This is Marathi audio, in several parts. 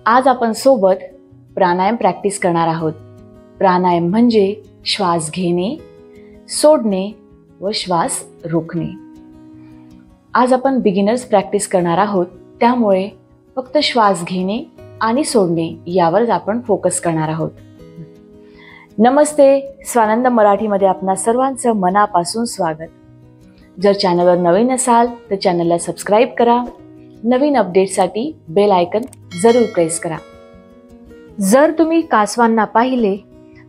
आज आपण सोबत प्राणायाम प्रॅक्टिस करणार आहोत। प्राणायाम म्हणजे श्वास घेणे, सोडणे व श्वास रोखणे। आज आपण बिगिनर्स प्रॅक्टिस करणार आहोत, त्यामुळे फक्त श्वास घेणे आणि सोडणे यावर आपण फोकस करणार आहोत। नमस्ते, स्वानंद मराठीमध्ये आपणा सर्वांचं मनापासून स्वागत। जर चॅनलवर नवीन असाल तर चॅनलला सबस्क्राईब करा। नवीन अपडेटसाठी बेल आयकन जरूर प्रेस करा। जर तुम्ही कासवांना पाहिले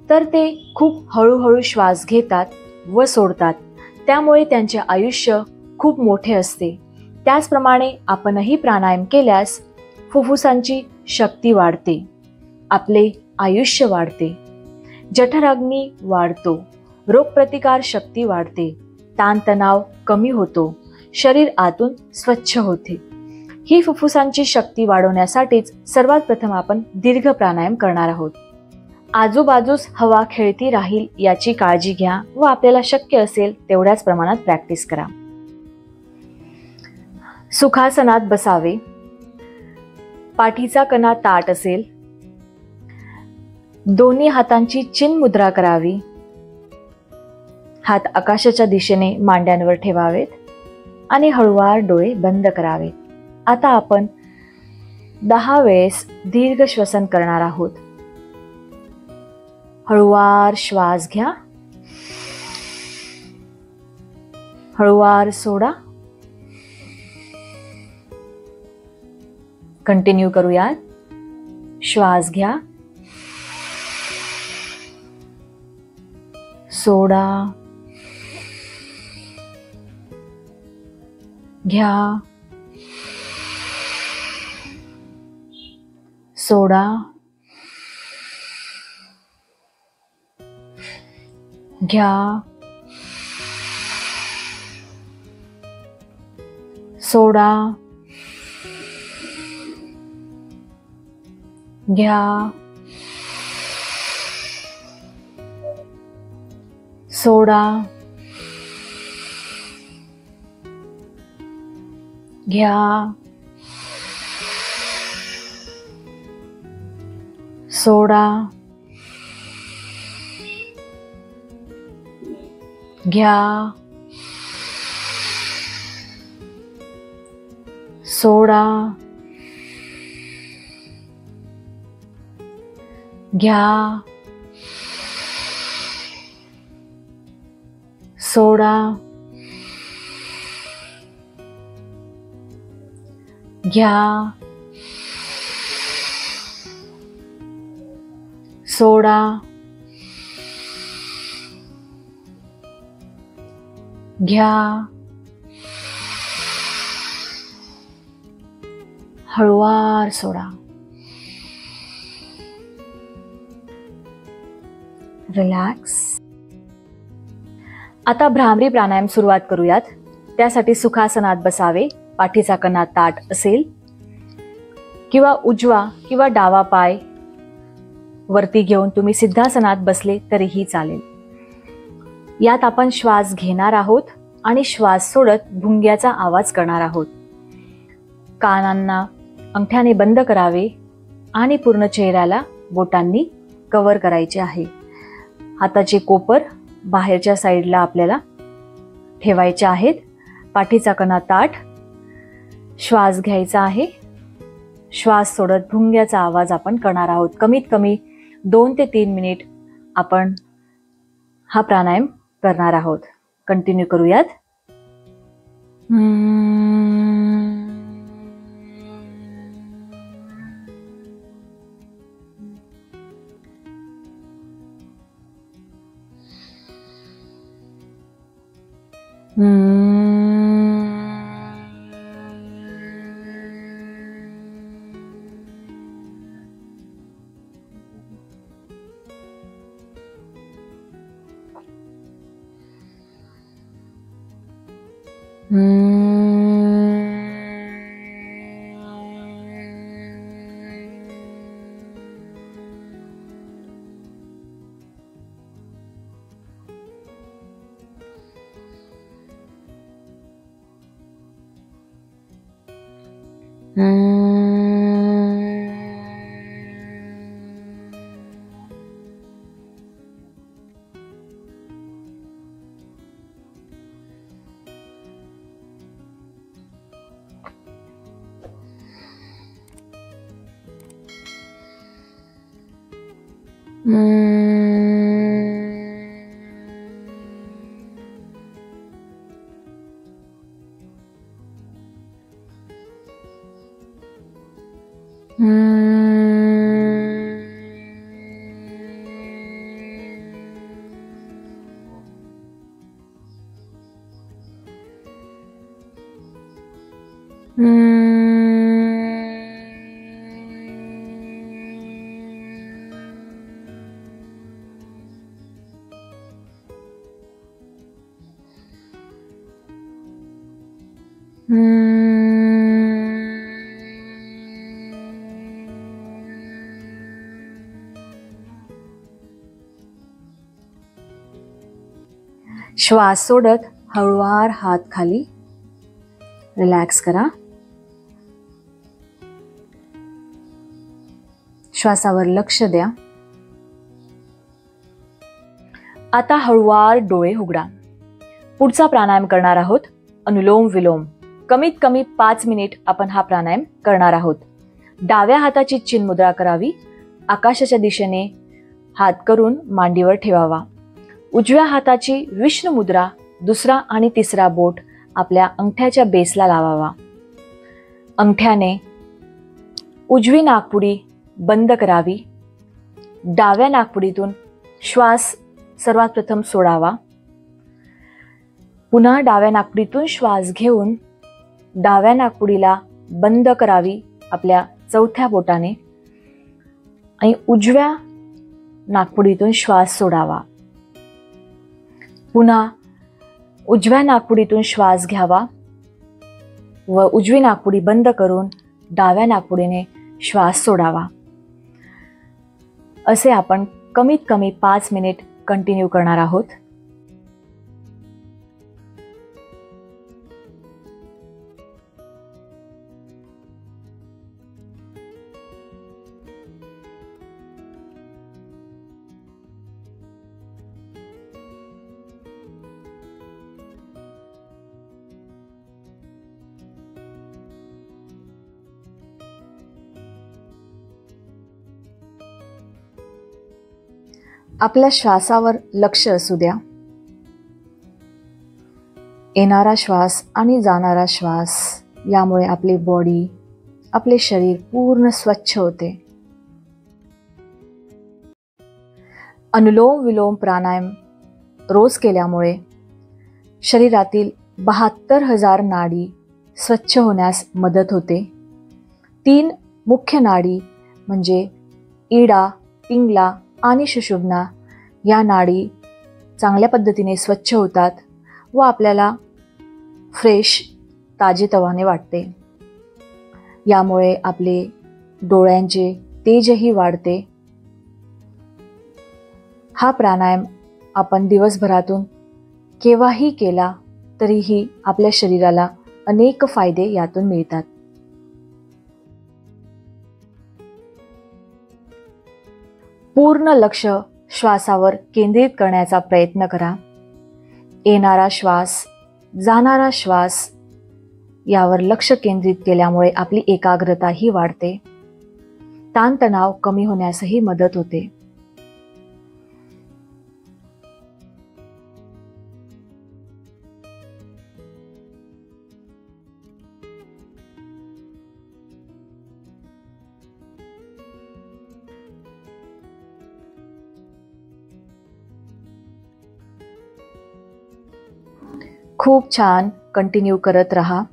तर ते खूप हळूहळू श्वास घेतात व सोडतात, त्यामुळे त्यांचे आयुष्य खूप मोठे असते। त्याचप्रमाणे आपणही प्राणायाम केल्यास फुफ्फुसांची शक्ती वाढते, आपले आयुष्य वाढते, जठराग्नी वाढतो, रोगप्रतिकार शक्ती वाढते, ताणतणाव कमी होतो, शरीर आतून स्वच्छ होते। ही फुफ्फुसांची शक्ती वाढवण्यासाठीच सर्वात प्रथम आपण दीर्घ प्राणायाम करणार आहोत। आजूबाजूस हवा खेळती राहील याची काळजी घ्या व आपल्याला शक्य असेल तेवढ्याच प्रमाणात प्रॅक्टिस करा। सुखासनात बसावे, पाठीचा कणा ताठ असेल, दोन्ही हातांची चिन्ह मुद्रा करावी, हात आकाशाच्या दिशेने मांड्यांवर ठेवावेत आणि हळूवार डोळे बंद करावेत। आता आपण 10 वेळेस दीर्घ श्वसन करणार आहोत। हळूवार श्वास घ्या, हळूवार सोडा। कंटिन्यू करूयात। श्वास घ्या, सोडा, घ्या, सोडा, घ्या, सोडा, घ्या, सोडा, घ्या, सोडा, घ्या, सोडा, घ्या, सोडा, घ्या, सोडा, घ्या, हळूवार सोडा। रिलॅक्स। आता भ्रामरी प्राणायाम सुरुवात करूयात। त्यासाठी सुखासनात बसावे, पाठीचा कणा ताठ असेल किंवा उजवा किंवा डावा पाय वरती घेऊन तुम्ही सिद्धासनात बसले तरीही चालेल। यात आपण श्वास घेणार आहोत आणि श्वास सोडत भुंग्याचा आवाज करणार आहोत। कानांना अंगठ्याने बंद करावे आणि पूर्ण चेहऱ्याला बोटांनी कव्हर करायचे आहे। हाताचे कोपर बाहेरच्या साईडला आपल्याला ठेवायचे आहेत। पाठीचा कणा ताठ, श्वास घ्यायचा आहे, श्वास सोडत भुंग्याचा आवाज आपण करणार आहोत। कमीत कमी 2 ते 3 मिनिट आपण हा प्राणायाम करणार आहोत। कंटिन्यू करूयात। श्वास सोडत हळूवार हात खाली रिलॅक्स करा. श्वासावर लक्ष द्या. आता हळूवार डोळे उघडा. पुढचा प्राणायाम करणार आहोत अनुलोम विलोम. कमीत कमी 5 मिनिट आपण हा प्राणायाम करणार आहोत. डाव्या हाताची चिन्ह मुद्रा करावी. आकाशाच्या दिशेने हात करून मांडीवर ठेवावा. उजव्या हाताची विष्णू मुद्रा दुसरा आणि तिसरा बोट आपल्या अंगठ्याच्या बेसला लावावा. अंगठ्याने उजवी नाकपुडी बंद करावी. डाव्या नाकपुडीतून श्वास सर्वात प्रथम सोडावा. पुन्हा डाव्या नाकपुडीतून श्वास घेऊन डाव्या नाकपुडीला बंद करावी आपल्या चौथ्या बोटाने आणि उजव्या नाकपुडीतून श्वास सोडावा. पुन्हा उजव्या नाकपुडीतून श्वास घ्यावा व उजवी नाकपुडी बंद करून डाव्या नाकपुडीने श्वास सोडावा. असे आपण कमीत कमी 5 मिनिट कंटिन्यू करणार आहोत. आपल्या श्वासावर लक्ष असू द्या. येणारा श्वास आणि जाणारा श्वास यामुळे आपली बॉडी, आपले शरीर पूर्ण स्वच्छ होते. अनुलोम विलोम प्राणायाम रोज केल्यामुळे शरीरातील 72,000 नाडी स्वच्छ होण्यास मदत होते. 3 मुख्य नाडी म्हणजे इडा, पिंगला आणि सुषुम्ना या नाडी चांगल्या पद्धतीने स्वच्छ होतात व आपल्याला फ्रेश, ताजेतवाने वाटते. यामुळे आपले डोळ्यांचे तेजही वाढते. हा प्राणायाम आपण दिवसभरातून केव्हाही केला तरीही आपल्या शरीराला अनेक फायदे यातून मिळतात. पूर्ण लक्ष श्वासावर केंद्रित करण्याचा प्रयत्न करा. येणारा श्वास, जाणारा श्वास यावर लक्ष केंद्रित केल्यामुळे आपली एकाग्रताही वाढते. ताणतणाव कमी होण्यासही मदत होते. खूप छान. कंटिन्यू करत रहा.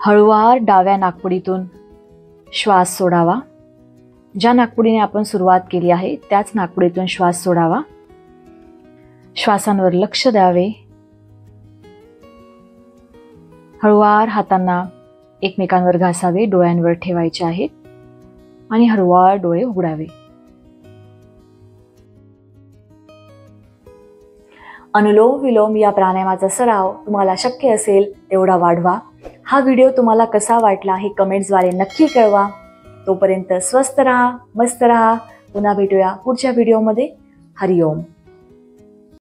हळूवार डाव्या नाकपुडीतून श्वास सोडावा. ज्या नाकपुडीने आपण सुरुवात केली आहे त्याच नाकपुडीतून श्वास सोडावा. श्वासांवर लक्ष द्यावे. हळूवार हातांना एकमेकांवर घासावे, डोळ्यांवर ठेवायचे आहेत आणि हळूवार डोळे उघडावे. अनुलोम विलोम या प्राणायामाचा सराव तुम्हाला शक्य असेल तेवढा वाढवा. हा व्हिडिओ तुम्हाला कसा वाटला हे कमेंट्सद्वारे नक्की कळवा. तोपर्यंत स्वस्थ राहा, मस्त राहा. पुन्हा भेटूया पुढच्या व्हिडिओमध्ये. हरिओम.